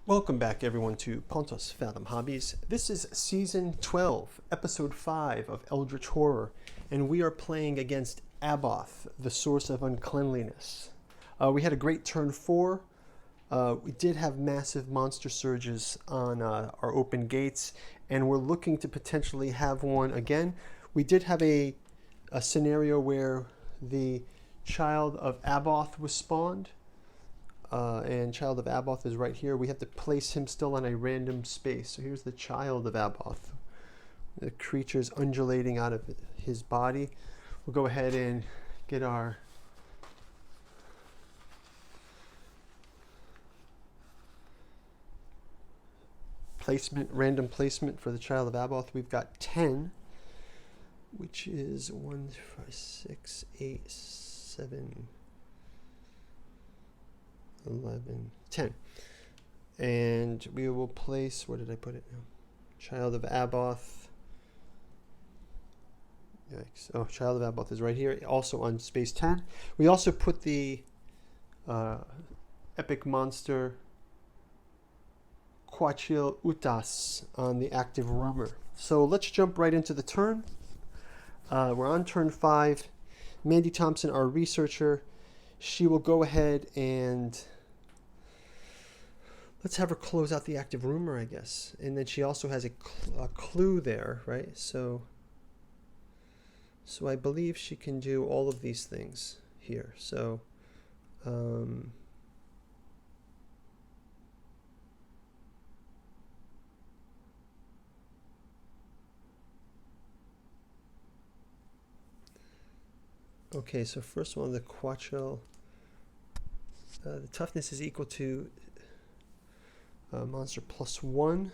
Welcome back everyone to Pontos Fathom Hobbies. This is Season 12, Episode 5 of Eldritch Horror, and we are playing against Abhoth, the source of uncleanliness. We had a great turn 4. We did have massive monster surges on our open gates, and we're looking to potentially have one again. We did have a scenario where the child of Abhoth was spawned. And Child of Abhoth is right here. We have to place him still on a random space. So here's the Child of Abhoth. The creature's undulating out of his body. We'll go ahead and get our placement, random placement for the Child of Abhoth. We've got 10, which is 1, 5, 6, 8, 7, 11, 10. And we will place, where did I put it now? Child of Abhoth. Yikes. Oh, Child of Abhoth is right here, also on space 10. We also put the epic monster Quachil Utas on the active rumor. So let's jump right into the turn. We're on turn 5. Mandy Thompson, our researcher, she will go ahead and let's have her close out the active rumor, I guess. And then she also has a clue there, right? So I believe she can do all of these things here. So okay, so first one, the Quachel. The toughness is equal to monster +1.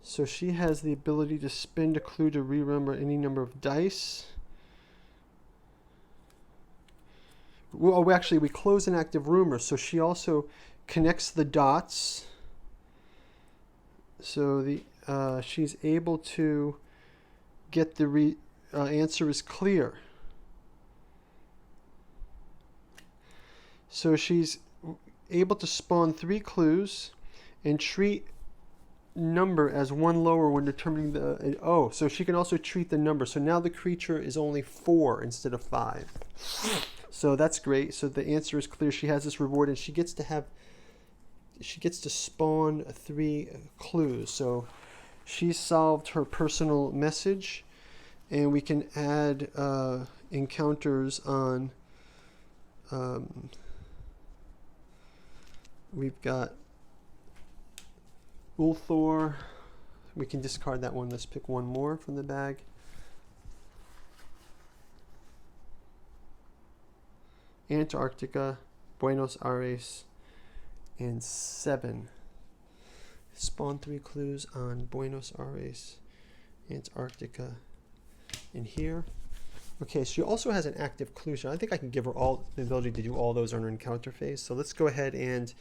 So she has the ability to spend a clue to re-remember any number of dice. Well, actually, we close an active rumor, so she also connects the dots. So she's able to get the answer is clear. So she's able to spawn 3 clues and treat number as one lower when determining the so she can also treat the number. So now the creature is only 4 instead of 5. So that's great. So the answer is clear. She has this reward, and she gets to spawn 3 clues. So she solved her personal message, and we can add encounters on. We've got Ulthor. We can discard that one. Let's pick one more from the bag. Antarctica, Buenos Aires, and 7. Spawn 3 clues on Buenos Aires, Antarctica, and here. Okay, she also has an active clue. I think I can give her all the ability to do all those on her encounter phase. So let's go ahead and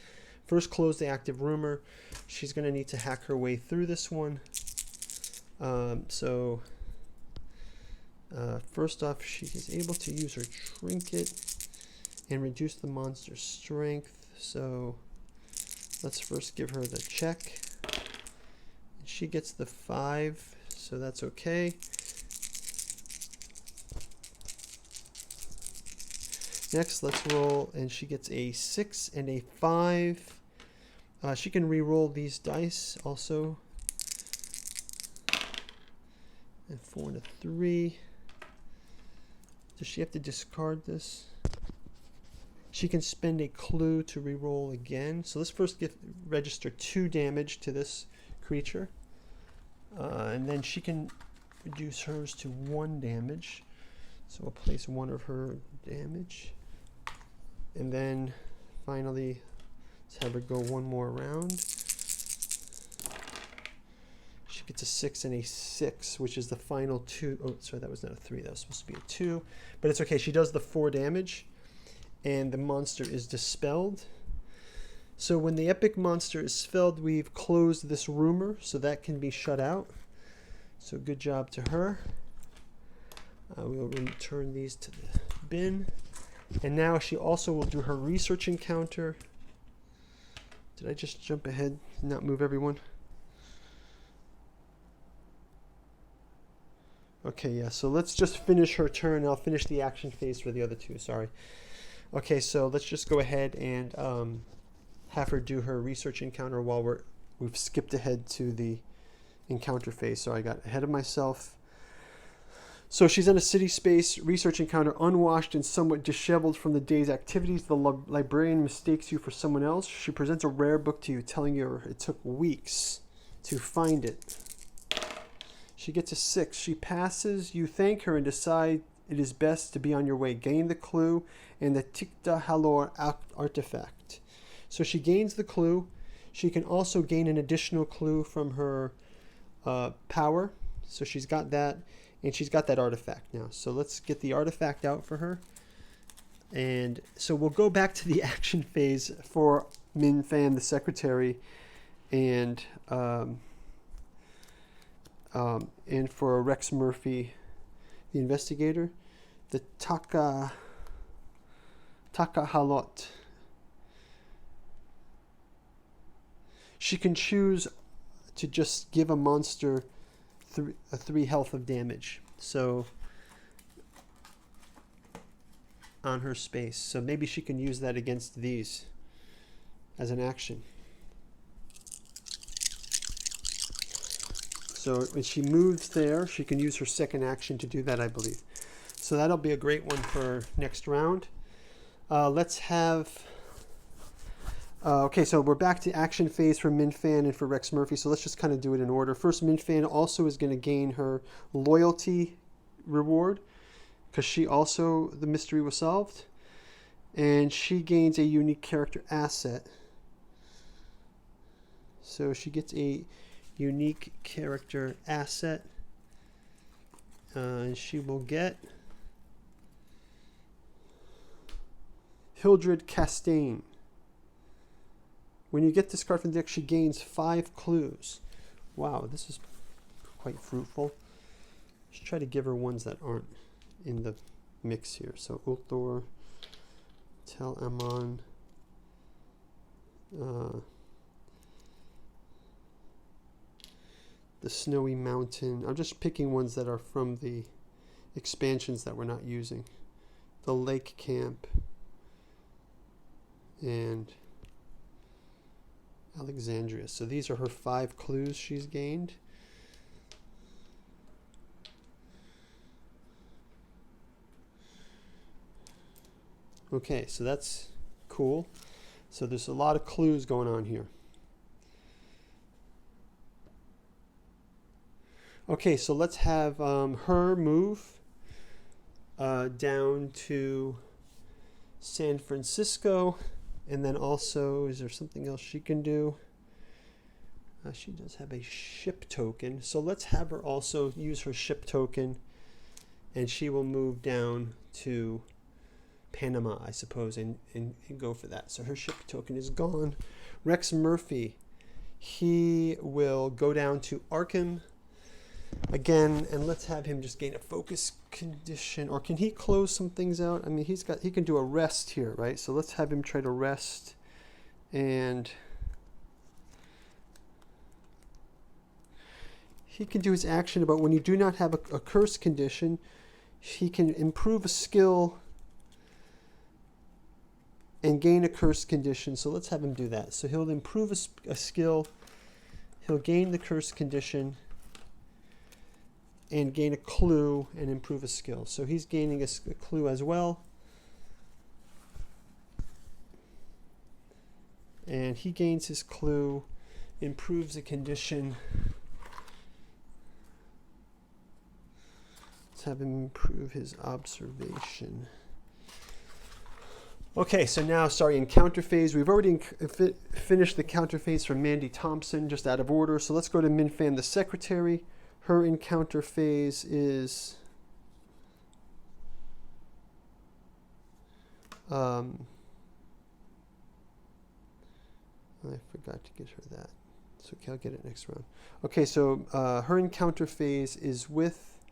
first close the active rumor. She's going to need to hack her way through this one. First off, she is able to use her trinket and reduce the monster's strength. So let's first give her the check. She gets the 5, so that's okay. Next, let's roll, and she gets a 6 and a 5. She can re-roll these dice also. And 4 and a 3. Does she have to discard this? She can spend a clue to re-roll again. So let's first register 2 damage to this creature. And then she can reduce hers to 1 damage. So we'll place 1 of her damage. And then finally, let's have her go one more round. She gets a 6 and a 6, which is the final 2. Oh, sorry, that was not a 3. That was supposed to be a 2. But it's okay. She does the 4 damage, and the monster is dispelled. So when the epic monster is spelled, we've closed this rumor, so that can be shut out. So good job to her. We'll return these to the bin. And now she also will do her research encounter. Did I just jump ahead and not move everyone? Okay, yeah, so let's just finish her turn. I'll finish the action phase for the other two, sorry. Okay, so let's just go ahead and have her do her research encounter while we've skipped ahead to the encounter phase. So I got ahead of myself. So she's in a city space research encounter, unwashed and somewhat disheveled from the day's activities. The librarian mistakes you for someone else. She presents a rare book to you, telling you it took weeks to find it. She gets a 6. She passes. You thank her and decide it is best to be on your way. Gain the clue and the Tikta Halor artifact. So she gains the clue. She can also gain an additional clue from her power. So she's got that, and she's got that artifact now. So let's get the artifact out for her. And so we'll go back to the action phase for Min Fan, the secretary, and for Rex Murphy, the investigator. The Taka Halot. She can choose to just give a monster 3 health of damage. So on her space. So maybe she can use that against these as an action. So when she moves there, she can use her second action to do that, I believe. So that'll be a great one for next round. Let's have... okay, so we're back to action phase for Min Fan and for Rex Murphy. So let's just kind of do it in order. First, Min Fan also is going to gain her loyalty reward because she also, the mystery was solved. And she gains a unique character asset. So she gets a unique character asset. And she will get Hildred Castaigne. When you get this card from the deck, she gains 5 clues. Wow, this is quite fruitful. Let's try to give her ones that aren't in the mix here. So Ulthor, Tel Ammon, the Snowy Mountain. I'm just picking ones that are from the expansions that we're not using. The Lake Camp and Alexandria. So these are her 5 clues she's gained. Okay, so that's cool. So there's a lot of clues going on here. Okay, so let's have her move down to San Francisco. And then also, is there something else she can do? She does have a ship token. So let's have her also use her ship token. And she will move down to Panama, I suppose, and go for that. So her ship token is gone. Rex Murphy, he will go down to Arkham again, and let's have him just gain a focus condition. Or can he close some things out? I mean, he can do a rest here, right? So let's have him try to rest, and he can do his action about when you do not have a curse condition, he can improve a skill and gain a curse condition. So let's have him do that. So he'll improve a skill, he'll gain the curse condition, and gain a clue and improve a skill. So he's gaining a clue as well. And he gains his clue, improves a condition. Let's have him improve his observation. Okay, so now, encounter phase. We've already finished the counter phase for Mandy Thompson, just out of order. So let's go to Min Fan, the secretary. Her encounter phase is I forgot to get her that. It's okay, I'll get it next round. Okay, so her encounter phase is with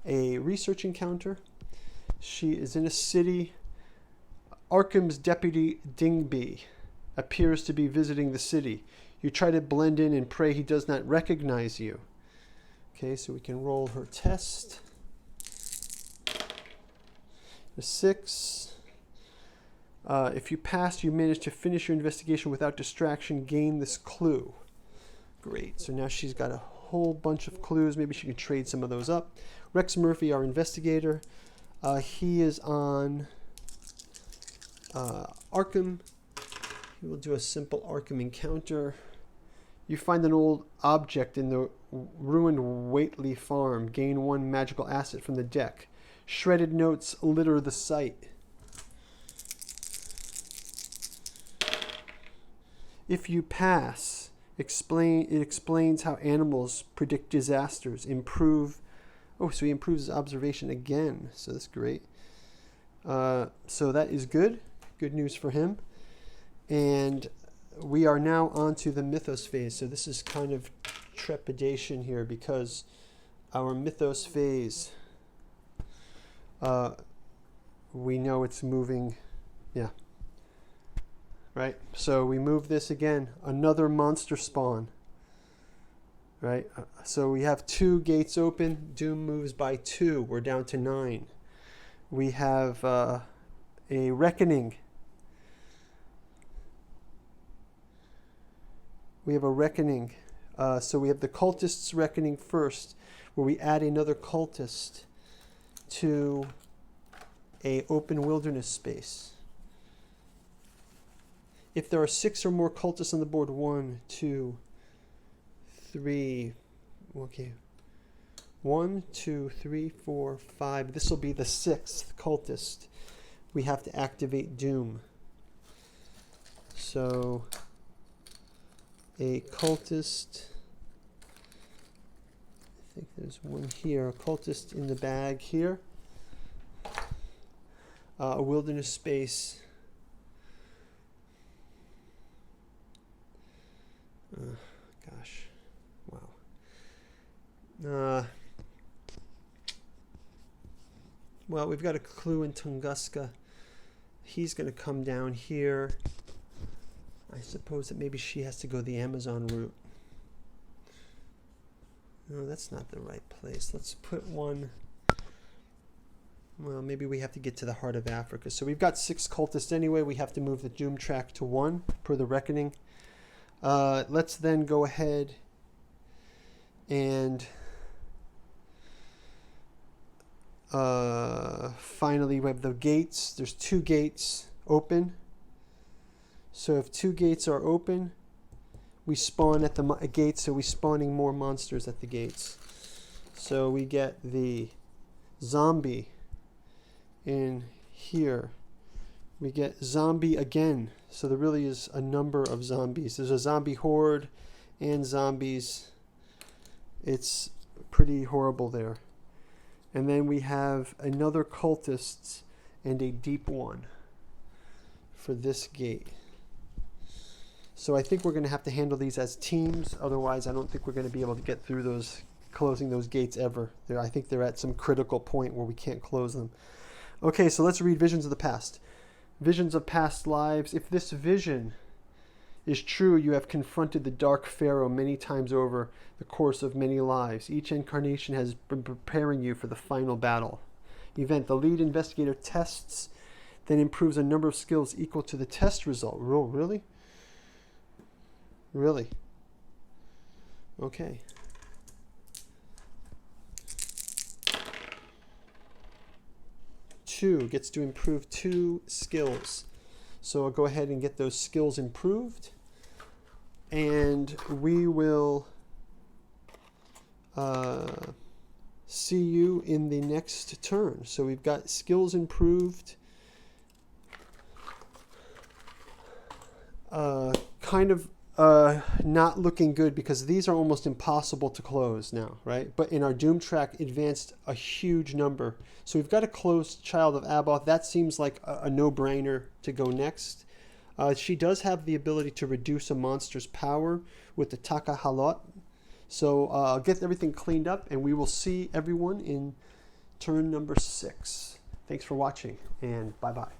a research encounter. She is in a city. Arkham's deputy Dingby appears to be visiting the city. You try to blend in and pray he does not recognize you. Okay, so we can roll her test. A 6. If you pass, you manage to finish your investigation without distraction, gain this clue. Great. So now she's got a whole bunch of clues. Maybe she can trade some of those up. Rex Murphy, our investigator. He is on Arkham. He will do a simple Arkham encounter. You find an old object in the ruined Waitley farm. Gain 1 magical asset from the deck. Shredded notes litter the site. If you pass, it explains how animals predict disasters. So he improves his observation again. So that's great. So that is good. Good news for him. And we are now on to the Mythos Phase. So this is kind of trepidation here because our Mythos Phase, we know it's moving. Yeah. Right? So we move this again. Another monster spawn. Right? So we have 2 gates open. Doom moves by 2. We're down to 9. We have a reckoning. We have a reckoning. So we have the Cultists Reckoning first, where we add another cultist to a open wilderness space. If there are 6 or more cultists on the board, 1, 2, 3, okay, 1, 2, 3, 4, 5. This will be the 6th cultist. We have to activate Doom. So a cultist, I think there's one here, a cultist in the bag here. A wilderness space. Gosh, wow. Well, we've got a clue in Tunguska. He's going to come down here. I suppose that maybe she has to go the Amazon route. No, that's not the right place. Let's put one. Well, maybe we have to get to the heart of Africa. So we've got 6 cultists anyway. We have to move the Doom track to 1 per the reckoning. Let's then go ahead and finally we have the gates. There's 2 gates open. So if 2 gates are open, we spawn at the gates, so we're spawning more monsters at the gates. So we get the zombie in here. We get zombie again. So there really is a number of zombies. There's a zombie horde and zombies. It's pretty horrible there. And then we have another cultist and a deep one for this gate. So I think we're going to have to handle these as teams. Otherwise, I don't think we're going to be able to get through those, closing those gates ever. I think they're at some critical point where we can't close them. Okay, so let's read Visions of the Past. Visions of past lives. If this vision is true, you have confronted the Dark Pharaoh many times over the course of many lives. Each incarnation has been preparing you for the final battle. Event. The lead investigator tests, then improves a number of skills equal to the test result. Really? Really? Okay. Gets to improve 2 skills. So I'll go ahead and get those skills improved. And we will see you in the next turn. So we've got skills improved. Kind of not looking good because these are almost impossible to close now, right? But in our Doom track, advanced a huge number. So we've got a closed Child of Abhoth. That seems like a no-brainer to go next. She does have the ability to reduce a monster's power with the Taka Halot. So I'll get everything cleaned up and we will see everyone in turn number 6. Thanks for watching and bye-bye.